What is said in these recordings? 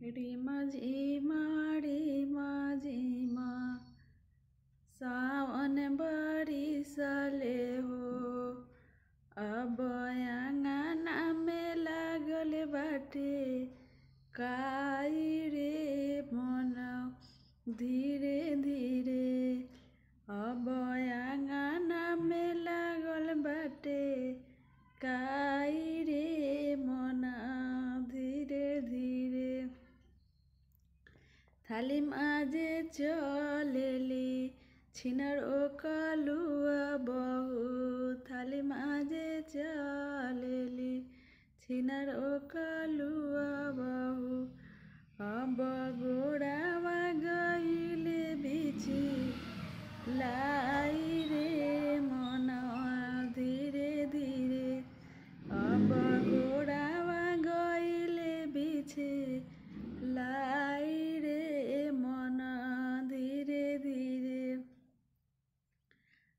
रीमा झीमा रीमा झीमा सावन बरिसले हो। अब आंगना में लागल बाटे काई रे मन धीरे धीरे। अब आंगना में लागल बाटे काई रे मन धीरे धीरे। थाली माजे चलेली छिनर ओकलुआ बहू। थाली माजे चलेली छिनर ओकलुआ बहू। अब गोड़ावा गईले बिछि लाई रे मन धीरे धीरे। अब गोड़ावा गईले बिछि लाई रे मन धीरे धीरे।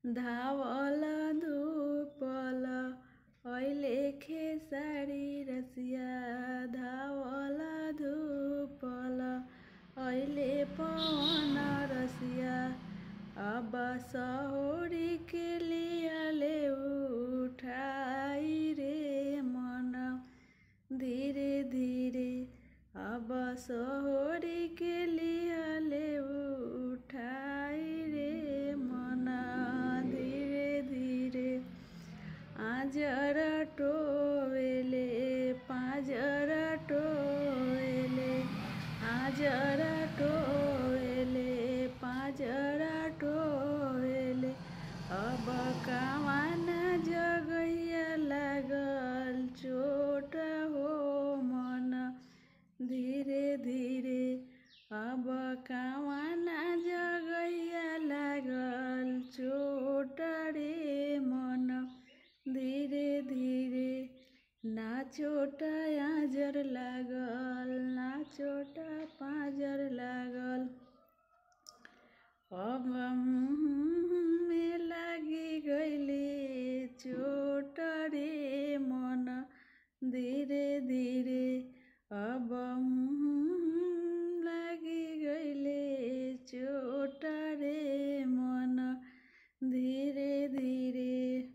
धावल धूपल ऐले खेसारी रसिया। धावल धूपल ऐले पवन रसिया। अब सहोरी के लियाले उठाई रे मन धीरे धीरे। अब सहोरी के लियाले उठाई रे मन धीरे धीरे। आजर टोवेले पाजर टोवेले आजर टोवेले पाजर टोवेले। अब कावन जगैया लागल चोट हो मन धीरे धीरे। अब कावन जगैया लागल चोट रे मन धीरे धीरे। ना चोट आजर लागल ना चोट पाजर लागल। अब